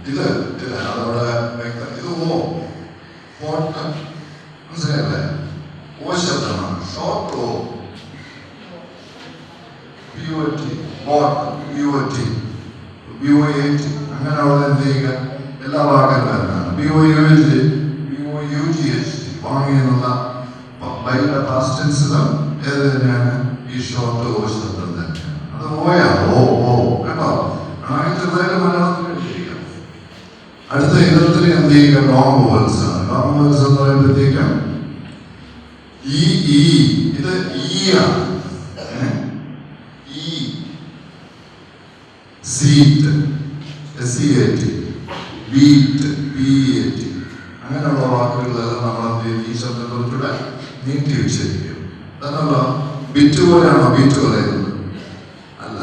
ഇത് അതവിടെ ഇത് പോട്ട് മനസ്സിലായല്ലേ? ഓ ശബ്ദമാണ്. ഷോർട്ട് ഓ അങ്ങനെയുള്ള എന്ത് ചെയ്യുക? എല്ലാ വാക്കുകളും വാങ്ങി എന്നുള്ള ബൈബിളിലെ പാസ്റ്റ് ടെൻസിലും ഏത് തന്നെയാണ്? ഈ ഷോർട്ട് ഓ ശബ്ദം തന്നെയാണ്. അത് ഓയാണ്. ഓ ഓ കേട്ടോ? അങ്ങനെ ചെറുതായാലും മലയാളത്തിൽ എഴുതിയിരിക്കാം. അടുത്ത ഇനത്തിൽ എന്ത് ചെയ്യുക? ലോങ് വോവൽസ് ആണ്. ലോങ് വോവൽസ് എന്ന് പറയുമ്പോഴത്തേക്കും ഇത് ഈ ആണ്. സീറ്റ് ബീറ്റ് BEAT അങ്ങനെയുള്ള വാക്കുകളെല്ലാം നമ്മൾ എന്ത് ചെയ്യും? ഈ ശബ്ദത്തിലൂടെ നീട്ടി ഉച്ചരിക്കും. അതല്ലോ ബിറ്റ് പോലെയാണോ ബീറ്റ് പറയുന്നത്? അല്ല.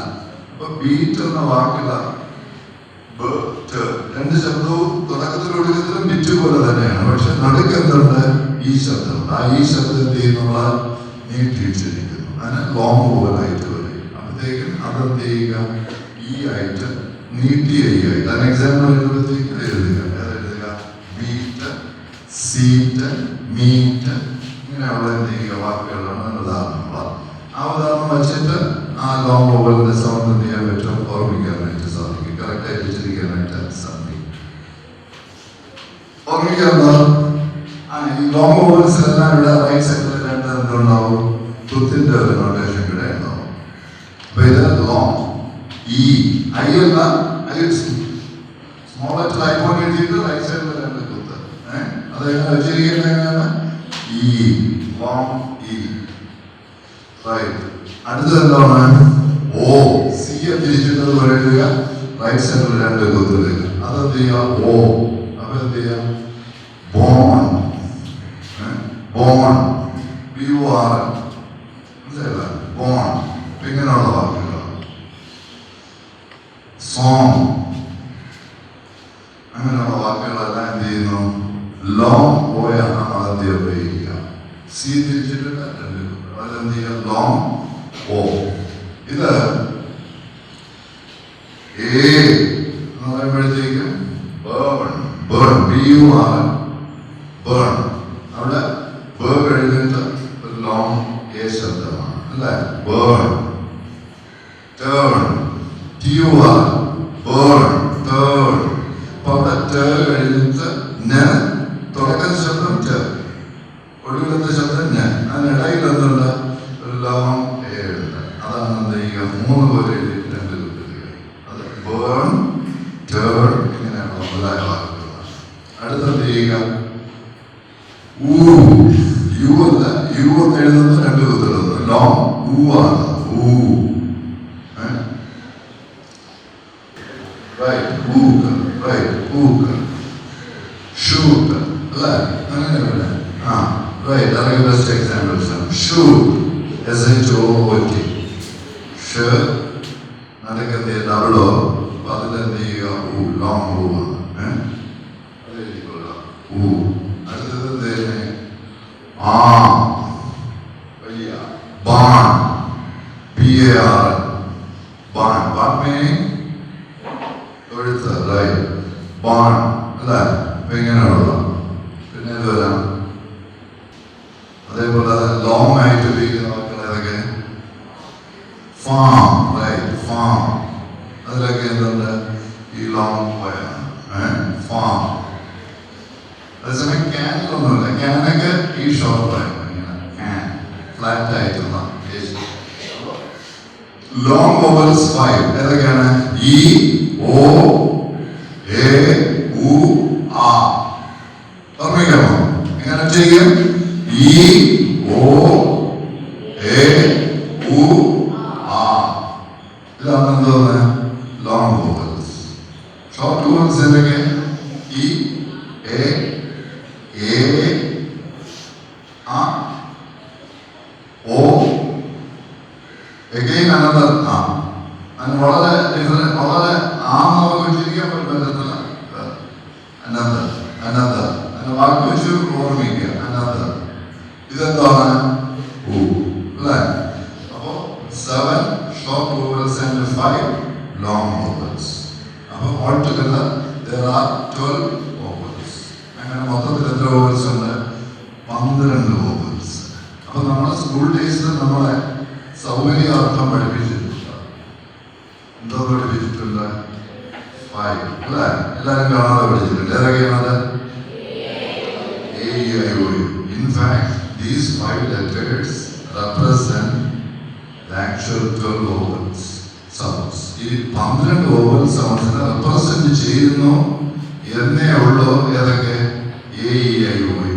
അപ്പൊ ബീറ്റ് എന്ന വാക്കില രണ്ട് ശബ്ദവും തുടക്കത്തിലൊടുക്കത്തിലും ബിറ്റ് പോലെ തന്നെയാണ്. പക്ഷെ നടുക്കെന്തുണ്ട്? ഈ ശബ്ദം. ആ ഈ ശബ്ദം എന്ത് ചെയ്യുന്നുള്ള നീട്ടി ഉച്ചരിക്കുന്നു. അതിന് ലോങ് ഓവറായിട്ട് വരും. അപ്പോഴത്തേക്കും അതെന്ത് ചെയ്യുക? ഈ ആയിട്ട് നീട്ടി ചെയ്യുക. അതിന് എക്സാമ്പിൾ എഴുതുമ്പോഴത്തേക്ക് എഴുതുക. ബീറ്റ്, സീറ്റ്, മീറ്റ് ഇങ്ങനെയുള്ള എന്ത് ചെയ്യുക? വാക്കുകളാണ് ഉദാഹരണങ്ങൾ. ആ ഉദാഹരണം വെച്ചിട്ട് ആ ലോങ് ഓവറിന്റെ സൗണ്ട് എന്ത് ചെയ്യാൻ പറ്റും? ഓർമ്മിക്കാനായിട്ട് സാധിക്കും. കറക്റ്റായിട്ട് ഉച്ചരിക്കാനായിട്ട് സാധിക്കും. ഓർമ്മിക്കാമോ? ഈ ലോങ് ഓവൽസ് എല്ലാം ഇവിടെ റൈറ്റ് സൈഡിൽ രണ്ട് എന്തുണ്ടാവും? തുത്തിന്റെ ഒരു നൊട്ടേഷൻ ഇവിടെ ഉണ്ടാവും. അപ്പൊ ഇത് ലോങ് ഐ അല്ല, സ്മോൾ ആയിട്ട് ഐ കൊണ്ട് എഴുതിയിട്ട് റൈറ്റ് സൈഡിൽ രണ്ട് തുത്ത്. അതെങ്ങനെ ഉച്ചരിക്കുന്നത്? എങ്ങനെയാണ്? Long right. അടുത്തത് എന്താണ്? ഓ സി തിരിച്ചിട്ടത് പോലെ എഴുതുക. റൈറ്റ് സൈഡിൽ രണ്ട് കുത്ത് എഴുതുക. അതെന്ത് ചെയ്യുക? ഓ. അപ്പൊ എന്ത് ചെയ്യുക? ബോൺ ബോൺ BOR മനസ്സിലായില്ല? ബോൺ. ഇങ്ങനെയുള്ള വാക്കുകൾ. സോങ് അങ്ങനെയുള്ള വാക്കുകളെല്ലാം എന്ത് ചെയ്യുന്നു? ലോങ് ഓയാണ് ആദ്യം ഉപയോഗിക്കുക. സി തിരിച്ചിട്ടില്ല അതെന്ത് ചെയ്യുക? ലോങ് ഓ. ഇത് എന്ന് പറയുമ്പോഴത്തേക്കും ബേൺ BUR ബേൺ. അവിടെ കഴിഞ്ഞിട്ട് ഒരു ലോങ് എ ശബ്ദമാണ് അല്ലേ? Burn. Turn TUR burn turn. അപ്പൊ അവിടെ കഴിഞ്ഞിട്ട് തുടക്ക ശബ്ദം ഒടുവിലത്തെ ശബ്ദം അതിനിടയിൽ എന്തുണ്ട്? ഒരു ലോങ് എ ഉണ്ട്. അതാണ് എന്ത് ചെയ്യുക? മൂന്ന് പോലെ എഴുതിയിട്ട് രണ്ട് കുത്തുക. അത് ബേൺ ടേൺ ഇങ്ങനെയാണ് മുതലായ വാക്കുകളാണ്. അടുത്തെന്ത് ചെയ്യുക? യു അല്ല, യു എന്ന് എഴുതുന്നത് രണ്ട് കുത്തുള്ളത്. ലോങ് ആണ്. ഷൂട്ട് അല്ലേ? അങ്ങനെ അതൊക്കെ ബെസ്റ്റ് എക്സാമ്പിൾസ് ആണ്. Shoot SHOOT. നടക്കെന്ത് ചെയ്യുക? ഡബിളോ. അപ്പൊ അതിലെന്ത് ചെയ്യുക? ലോങ് ആണ്. അത് എഴുതിക്കൊള്ളുക. അടുത്തത് എന്ത് ചെയ്യുന്നത്? Barn BAR barn. Barn meaning തൊഴുത്ത്. റൈറ്റ്. ബാൺ അല്ലേ? അപ്പൊ ഇങ്ങനെയുള്ള പിന്നെ ഇത് വരാം. അതേപോലെ ലോങ് ആയിട്ട് ഉപയോഗിക്കുന്ന വാക്കുകൾ ഏതൊക്കെ? ഫാം. റൈറ്റ്. ഫാം. അതിലൊക്കെ എന്തുണ്ട്? ഈ ലോങ് പോയാണ്. ഫാം. അതേസമയം ക്യാനിലൊന്നുമില്ല. ക്യാനൊക്കെ ഈ ഷോർട്ടായിരുന്നു. ക്യാൻ ഫ്ലാറ്റ് ആയിട്ടുള്ള ലോങ് വോവൽസ് 5 ഏതൊക്കെയാണ്? O A U A. ഓർമ്മിക്കാമോ? എങ്ങനെ ചെയ്യും? O A U A. ഇതാണ് എന്തോന്ന്? Long vowels. ഷോർട്ട് വോവൽസ് ഏതൊക്കെ? A O again another and വളരെ ഡിഫറെന്റ്, വളരെ നമുക്ക് ഉച്ചരിക്കാൻ പറ്റത്തില്ല. അനന്തർ വാക്ക് വെച്ച് ഓർമ്മിക്കുക. അനന്തർ ഇതെന്താണ്? അല്ലേ? അപ്പോ 7 short vowels and 5 long vowels. അപ്പോൾ altogether there are 12 vowels. അങ്ങനെ മൊത്തത്തിൽ എത്ര vowels ഉണ്ട്? 12 vowels. അപ്പോൾ നമ്മുടെ സ്കൂൾ ഡേയ്സിൽ നമ്മളെ സൗകര്യാർത്ഥം പഠിപ്പിച്ചിട്ടുണ്ട്. എന്തോ പഠിപ്പിച്ചിട്ടുണ്ട്? 5 അല്ലേ? എല്ലാവരും കാണാതെ പഠിച്ചിട്ടുണ്ട്. ഏതൊക്കെയാണത്? A-E-I-O-U. In fact, these 5 letters represent the actual 12 vowels sounds. ഈ 12 vowel soundsനെ represent ചെയ്യുന്നു എന്നേ ഉള്ളൂ. ഏതൊക്കെ? A-E-I-O-U.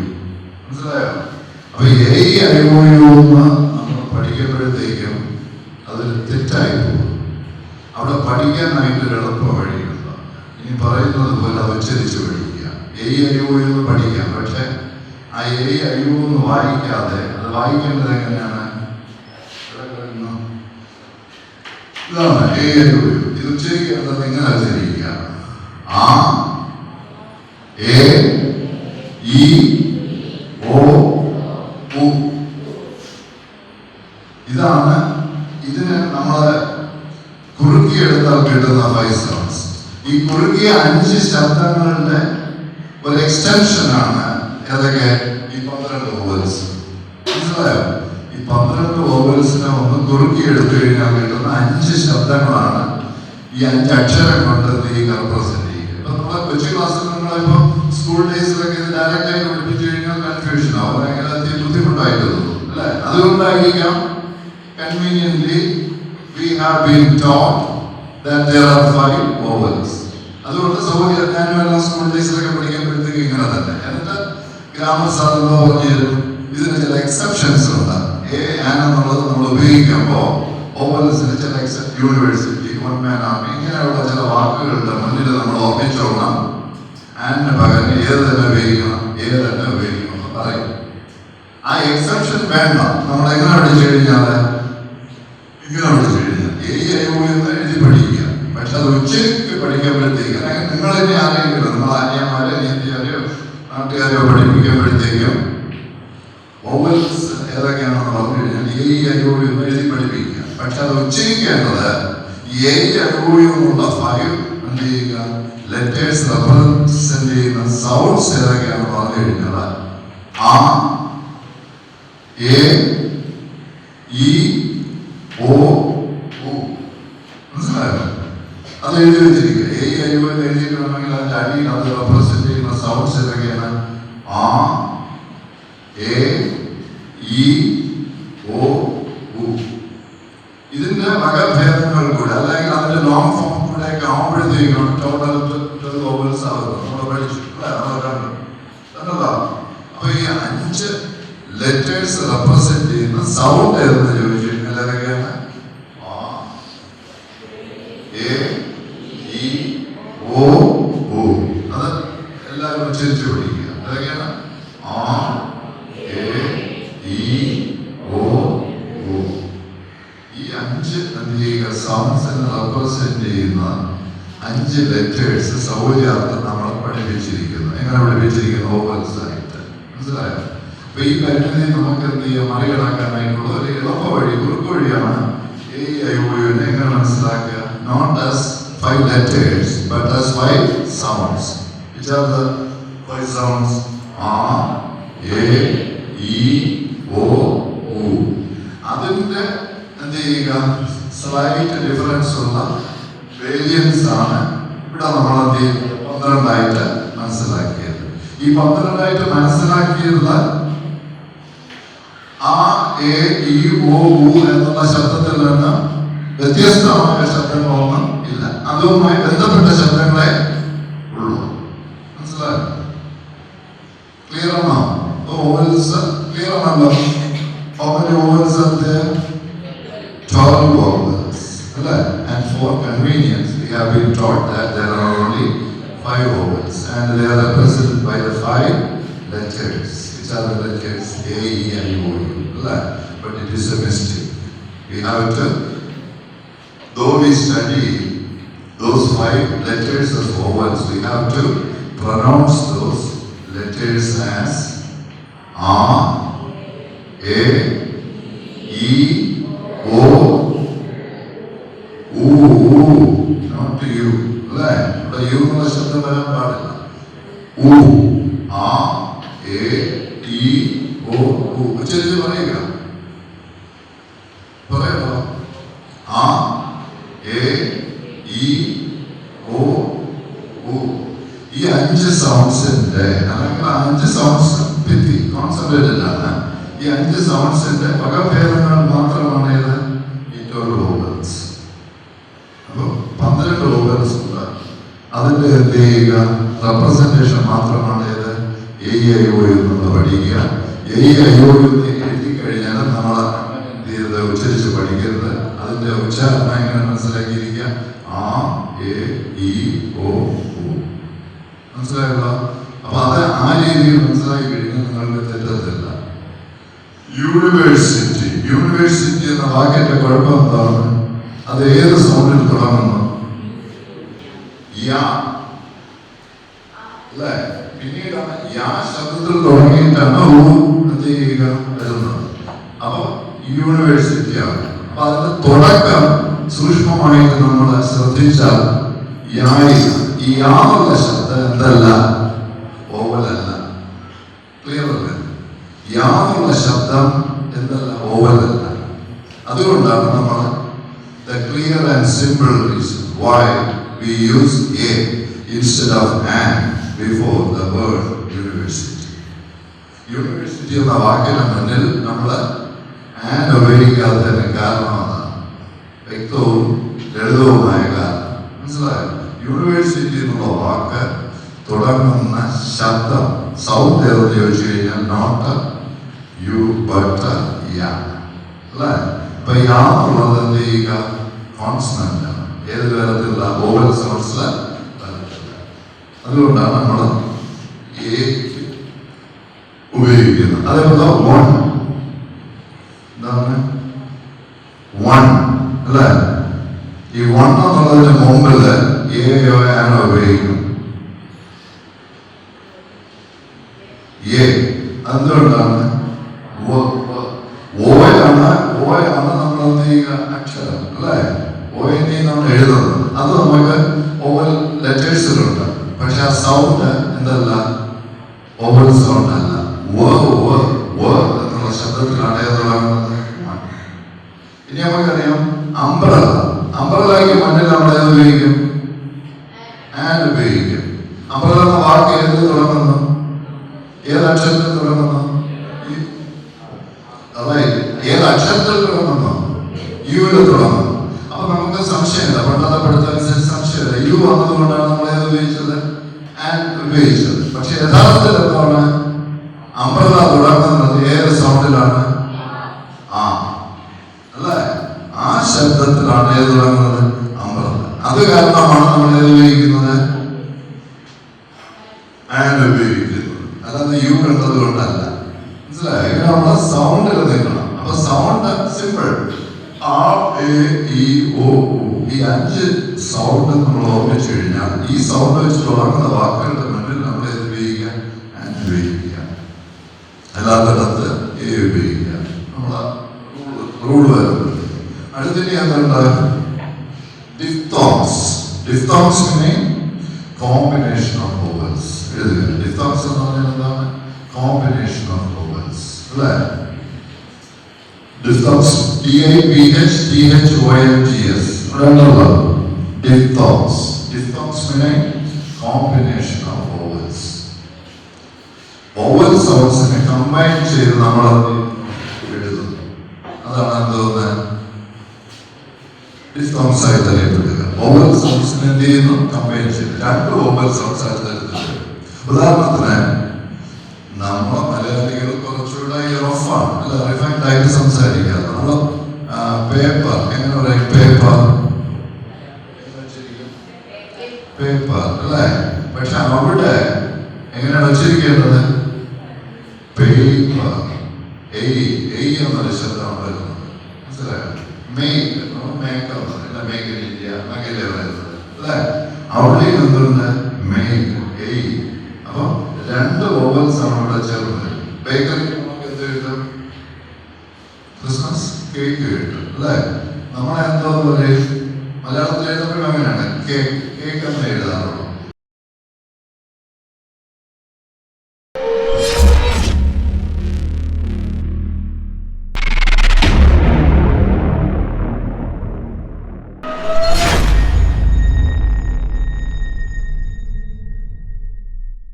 മനസ്സിലായോ? അപ്പൊ A-E-I-O-U എന്ന് നമ്മൾ പഠിക്കുമ്പോഴത്തേക്കും അതൊരു തെറ്റായി പോകും. അവിടെ പഠിക്കാനായിട്ടൊരു എളുപ്പ വഴിയുണ്ട്. ഇനി പറയുന്നത് പോലെ അത് ഉച്ചരിച്ച് പഠിക്കുക. A-E-I-O-U എന്ന് പഠിക്കാം. പക്ഷെ ആ A-E-I-O എന്ന് വായിക്കാതെ അത് വായിക്കേണ്ടത് എങ്ങനെയാണ്? ഇതാണ് A-E-I-O-U. ഇത് ഉച്ചരിക്കേണ്ടത് ഇങ്ങനെ ഉച്ചരിക്കുക. ആ എ ഇ ഓ ഉ. ഇതാണ് ഇതിന് നമ്മൾ കുറുക്കിയെടുത്താൽ കിട്ടുന്ന 5 sounds. ഈ കുറുക്കിയ 5 ശബ്ദങ്ങളുടെ ഒരു എക്സ്റ്റൻഷനാണ് ഏതൊക്കെ? ഈ 12 vowels. മനസ്സിലായോ? ഈ 12 vowelsനെ ഒന്ന് കുറുക്കി എടുത്തു കഴിഞ്ഞാൽ കിട്ടുന്ന 5 ശബ്ദങ്ങളാണ് ഈ 5 അക്ഷരം കൊണ്ട് റെപ്രസെന്റ് ചെയ്യുക. ഇപ്പൊ നമ്മളെ കൊച്ചു ക്ലാസ്സിൽ നിങ്ങളിപ്പോ സ്കൂൾ ഡേയ്സിലൊക്കെ ഇത് ഡയറക്റ്റ് ആയി പഠിപ്പിച്ചു കഴിഞ്ഞാൽ കൺഫ്യൂഷൻ ആവും, ഭയങ്കര ബുദ്ധിമുട്ടായിട്ട് തോന്നും അല്ലെ? അതുകൊണ്ടായിരിക്കാം conveniently we have been taught that there are 5 vowels. അതുകൊണ്ട് സൗകര്യം ഞാനും സ്കൂൾ ഡേയ്സിലൊക്കെ പഠിക്കുമ്പോഴത്തേക്ക് ഇങ്ങനെ തന്നെ. എന്നിട്ട് ഗ്രാമർ സാധനങ്ങളോ പറഞ്ഞു ഇതിന് ചില എക്സെപ്ഷൻസ് ഉണ്ട്. എന്നുള്ളത് നമ്മൾ ഉപയോഗിക്കുമ്പോൾ വോവൽസിന് ചില യൂണിവേഴ്സിറ്റി, വൺമാൻ ആർമി ഇങ്ങനെയുള്ള ചില വാക്കുകളുടെ മുന്നിൽ നമ്മൾ ഓർമ്മിച്ചോളണം. ആനിന് പകരം ഏത് തന്നെ ഉപയോഗിക്കണം, ഏത് തന്നെ ഉപയോഗിക്കണം എന്ന് പറയും. ആ എക്സെപ്ഷൻ വേണ്ട. നമ്മൾ എങ്ങനെ പഠിച്ചു കഴിഞ്ഞാൽ ഇങ്ങനെ പഠിച്ചു കഴിഞ്ഞാൽ A-E-I-O-U എന്ന് എഴുതി പഠിക്കുക. പക്ഷെ അത് ഉച്ചയ്ക്ക് പഠിക്കുമ്പോഴത്തേക്ക് നിങ്ങൾ തന്നെ ആരെങ്കിലും നമ്മൾ അന്യന്മാരെ അനിയത്തിയാരെയോ നാട്ടുകാരെയോ പഠിപ്പിക്കുമ്പോഴത്തേക്കും വോവൽസ് ഏതൊക്കെയാണെന്ന് പറഞ്ഞു കഴിഞ്ഞാൽ A-E-I-O-U എന്ന് എഴുതി പഠിപ്പിക്കുക. പക്ഷെ അത് ഉച്ചരിക്കേണ്ടത് A-E-I-O-U എന്നുള്ള 5 എന്ത് ചെയ്യുക? ലെറ്റേഴ്സ് റെപ്രസെന്റ് ചെയ്യുന്ന സൗണ്ട്സ് ഏതൊക്കെയാണെന്ന് പറഞ്ഞു കഴിഞ്ഞാൽ ആ എ ഇ ഓ ഉ. മനസ്സിലായോ? അത് എഴുതി വെച്ചിരിക്കുക. A-E-I-O-U എഴുതിയിട്ട് വേണമെങ്കിൽ അതിന്റെ അടിയിൽ അത് റെപ്രസെന്റ് ചെയ്യുന്ന സൗണ്ട്സ് ഏതൊക്കെയാണ്? ആ എ ഇ ഓ ഉ. ഇതിന്റെ വകഭേദങ്ങൾ കൂടെ അല്ലെങ്കിൽ അതിന്റെ ലോങ് ഫോം കൂടെ ഒക്കെ ആവുമ്പോഴത്തേക്കാണ് ടോട്ടൽ വോവൽസ് ആവുന്നത്. നമ്മൾ പഠിച്ചു കണ്ടോ? അപ്പൊ ഈ 5 ലെറ്റേഴ്സ് റെപ്രസെന്റ് ചെയ്യുന്ന സൗണ്ട് ഏതെന്ന് ചോദിച്ചു കഴിഞ്ഞാൽ ഏതൊക്കെയാണ്? ആ എ ഇ ഓ ഉ. അത് എല്ലാവരും ഉച്ചരിച്ച് പഠിക്കുക. ഏതൊക്കെയാണ്? ആ എ ഇ ഓ ഉ. ഈ 5 എന്ത് ചെയ്യുക? സൗണ്ട്സിനെ റെപ്രസെന്റ് ചെയ്യുന്ന 5 ലെറ്റേഴ്സ് സൗകര്യാർത്ഥം നമ്മൾ പഠിപ്പിച്ചിരിക്കുന്നു. എങ്ങനെ പഠിപ്പിച്ചിരിക്കുന്നു? വോവൽസ് ആയിട്ട്. മനസ്സിലായോ? അപ്പൊ ഈ പരിമിതി നമുക്ക് എന്ത് ചെയ്യാം? മറികടക്കാനായിട്ടുള്ള ഒരു എളുപ്പ വഴി, കുറുക്ക് വഴിയാണ് A-E-I-O-U എങ്ങനെ മനസ്സിലാക്കുക? Not as 5 letters but as 5 sounds. Which are the 5 sounds? A, E, I, O, U. അതിന്റെ എന്ത് ചെയ്യുക? സ്ലൈറ്റ് ഡിഫറൻസ് ഉള്ള വേരിയൻസ് ആണ് ഇവിടെ നമ്മൾ എന്ത് ചെയ്യുന്നത്? 12 മനസ്സിലാക്കിയത്. ഈ 12 മനസ്സിലാക്കിയത് ആ എ ഇ ഓ ഉ എന്നുള്ള ശബ്ദത്തിൽ നിന്ന് വ്യത്യസ്തമായ ശബ്ദങ്ങളൊന്നും ഇല്ല. അതുമായി ബന്ധപ്പെട്ട ശബ്ദങ്ങളെ ഉള്ളൂ. മനസ്സിലായോ? ക്ലിയർ ആണോ? വോവൽസ് ക്ലിയർ ആണല്ലോ? വോവൽസ് ഉണ്ട് 12 vowels. And for convenience, we have been taught that there are only 5 vowels and they are represented by the 5 letters. Which are the letters? A-E-I-O-U. But it is a mistake. We have to, though we study those 5 letters as vowels, we have to pronounce those letters as A, E, I, O, U, not to you. അല്ലേ? ഇവിടെ U എന്നുള്ള ശബ്ദം വരാൻ പാടില്ല. ഉ, ആ, A, E, ഓ, ഉ. ഉച്ചരിച്ച് പറയുക. പറയണോ? ആ, എ, ഇ, ഓ, ഉ. ഈ 5 സൗണ്ട്സിന്റെ അല്ലെങ്കിൽ 5 സൗണ്ട്സ് ഭിത്തി കോൺസെൻട്രേറ്റഡ് ആണ്. ഈ 5 സൗണ്ട്സിന്റെ വകഭേദങ്ങൾ മാത്രമാണ് ഇത് ഈ 12 വോവൽസ്. അപ്പൊ 12 വോവൽസ് ഉണ്ട്. അതിന്റെ എന്ത് ചെയ്യുക, റെപ്രസെന്റേഷൻ മാത്രമാണ് ഇത് എ ഐ ഒ എന്നുള്ള പഠിക്കുക. എ ഐ ഒ എഴുതി കഴിഞ്ഞാൽ നമ്മൾ എന്ത് ചെയ്ത് ഉച്ചരിച്ച് പഠിക്കരുത്. അതിന്റെ ഉച്ചാരണം എങ്ങനെ മനസ്സിലാക്കിയിരിക്കുക, ആ, എ, ഇ, ഓ, ഉ. മനസ്സിലായല്ലോ? അപ്പൊ അത് ആ രീതിയിൽ മനസ്സിലാക്കി കഴിഞ്ഞാൽ നിങ്ങൾക്ക് തെറ്റത്തില്ല. യൂണിവേഴ്സിറ്റി, യൂണിവേഴ്സിറ്റി എന്ന വാക്കിന്റെ കുഴപ്പം എന്താണ്? അത് ഏത് സൗണ്ടിൽ തുടങ്ങുന്നു? യാ, അല്ലേ? പിന്നീടാണ് യാ ശബ്ദത്തിൽ തുടങ്ങിയിട്ടാണ് എന്ത് ചെയ്യുക വരുന്നത്. അപ്പൊ യൂണിവേഴ്സിറ്റിയാണ്. അപ്പൊ അതിന്റെ തുടക്കം സൂക്ഷ്മമായിട്ട് നമ്മൾ ശ്രദ്ധിച്ചാൽ യായി. ഈ യാന്നുള്ള ശബ്ദം എന്തല്ല, ഓവലല്ല. ക്ലിയർ അല്ലേ? യാന്നുള്ള ശബ്ദം എന്തല്ല, ഓവലല്ല. അതുകൊണ്ടാണ് നമ്മൾ the clear and simple reason why we use a instead of an before the word university. University എന്ന വാക്കിന് മുന്നിൽ നമ്മൾ an ഉപയോഗിക്കാത്തതിന് കാരണം അതാണ്. വ്യക്തവും ലളിതവുമായ കാരണം. മനസ്സിലായോ? യൂണിവേഴ്സിറ്റി എന്നുള്ള വാക്ക് തുടങ്ങുന്ന ശബ്ദം സൗണ്ട് ഏതെന്ന് ചോദിച്ചു കഴിഞ്ഞാൽ നോട്ട് യു ബട്ട് യാ, അല്ലേ? അപ്പൊ യാ എന്നുള്ളത് എന്ത് ചെയ്യുക, കോൺസണന്റ് ആണ്. ഏത് തരത്തിലുള്ള വോവൽ സൗണ്ട്സില് തരത്തില്ല. അതുകൊണ്ടാണ് നമ്മൾ എ ഉപയോഗിക്കുന്നത്. അതേപോലെ വൺ, എന്താണ് വൺ, അല്ലേ? ഈ വൺ എന്നുള്ളതിന് മുമ്പില് എയോ ആണോ ഉപയോഗിക്കും? എ. എന്തുകൊണ്ടാണ്? ഓയാണ് നമ്മൾ എന്ത് ചെയ്യുക, അക്ഷരം, അല്ലേ? ഓയെ നമ്മൾ എഴുതുന്നത്. അത് നമുക്ക് ഓവൽ ലെറ്റേഴ്സിലുണ്ട്. പക്ഷെ ആ സൗണ്ട് എന്തല്ല, ഓവൽ സൗണ്ട് അല്ല. എന്നുള്ള ശബ്ദത്തിലാണ് ഏത് തുടങ്ങുന്നത്? ഇനി നമുക്കറിയാം അംബ്രല. അംബ്രലയ്ക്ക് മുന്നിൽ നമ്മൾ ഏത് ഉപയോഗിക്കും? ആൻഡ് ഉപയോഗിക്കും. അംബ്രല എന്ന വാക്ക് ഏത് തുടങ്ങുന്നു? ഏത് അക്ഷരത്തിൽ തുടങ്ങുന്നു? ഏത് അക്ഷരത്തിൽ തുടങ്ങുന്നു? യുവിൽ തുടങ്ങുന്നു. അപ്പൊ നമുക്ക് സംശയമില്ല, പണ്ടത്തെ പഠിത്തനുസരിച്ച് സംശയമില്ല. യു വന്നതുകൊണ്ടാണ് നമ്മൾ ഏത് ഉപയോഗിച്ചത്? ആൻഡ് ഉപയോഗിച്ചത്. പക്ഷെ യഥാർത്ഥത്തിൽ എന്താണ്, അംബ്രല തുടങ്ങുന്നത് ഏത് സൗണ്ടിലാണ്? ആ, അല്ലേ? ആ ശബ്ദത്തിലാണ് ഏത് തുടങ്ങുന്നത്? അംബ്രല. അത് കാരണമാണ് നമ്മൾ ഏത് ഉപയോഗിക്കുന്നത്? ആൻഡ് ഉപയോഗിക്കുന്നത്. അല്ലാതെ യു കണ്ടത് കൊണ്ടല്ല. മനസ്സിലായോ? ഇങ്ങനെ നമ്മളെ സൗണ്ടിൽ നിൽക്കണം. അപ്പൊ സൗണ്ട് സിമ്പിൾ. ആ, എ, ഇ, ഓ, ഉ. ഈ 5 സൗണ്ട് നമ്മൾ ഓർമ്മിച്ചു കഴിഞ്ഞാൽ ഈ സൗണ്ട് വെച്ച് തുടങ്ങുന്ന വാക്കുകളുടെ മുന്നിൽ നമ്മൾ ഏത് ഉപയോഗിക്കുക? ആൻഡ് ഉപയോഗിക്കുക. അല്ലാത്തടത്ത് എ ഉപയോഗിക്കുക. നമ്മളെ റൂൾ വരുന്നത്. അടുത്തിനി എന്തുണ്ട്? Diphthongs. Diphthongs meaning combination of vowels. എഴുതുക. ഡിഫ്തോങ്സ് എന്ന് പറഞ്ഞാൽ എന്താണ്? കോമ്പിനേഷൻ ഓഫ് വോവൽസ്, അല്ലേ? ഡിഫ്തോങ്സ് DIPH, രണ്ടുള്ള diphthongs. Diphthongs meaning combination of vowels. Vowel സൗണ്ട്സിനെ കമ്പൈൻ ചെയ്ത് നമ്മൾ എഴുതുന്നു. അതാണ് എന്തോന്ന് ഡിഫ്തോങ്സ് ആയിട്ട് അറിയപ്പെടുക. വോവൽ സൗണ്ട്സിനെ എന്ത് ചെയ്യുന്നു? കമ്പൈൻ ചെയ്ത് 2 വോവൽ സൗണ്ട്സ് ആയിട്ട് തരുന്നുണ്ട്. ഉദാഹരണത്തിന് നമ്മൾ മലയാളികൾ കുറച്ചുകൂടെ റഫാണ്, അല്ല, റിഫൈൻഡ് ആയിട്ട് സംസാരിക്കാറ്. നമ്മൾ പേപ്പർ എങ്ങനെ പറയും? പേപ്പർ, പേപ്പർ, അല്ലേ? പക്ഷെ അവിടെ എങ്ങനെയാണ് ഉച്ചരിക്കേണ്ടത്? പേപ്പർ. എന്നൊരു ശബ്ദമാണ് വരുന്നത്. മനസ്സിലായോ? മേക്ക്, മേക്കല്ല, മേക്ക് ഇൻ ഇന്ത്യ, മേക്കല്ലേ പറയുന്നത്, അല്ലേ? അവിടെ എന്തുണ്ട്? മേക്ക്, അപ്പൊ 2 വോവൽസ് ആണ് ഇവിടെ ചേർന്നത്. ബേക്കറി നമുക്ക് എന്ത് കിട്ടും? ക്രിസ്മസ് കേക്ക് കിട്ടും, അല്ലേ? നമ്മളെ എന്തോ പറയും? മലയാളത്തിൽ എഴുതുമ്പോഴും അങ്ങനെയാണ്. കേക്ക് കേക്കെന്ന് എഴുതാറുള്ളൂ.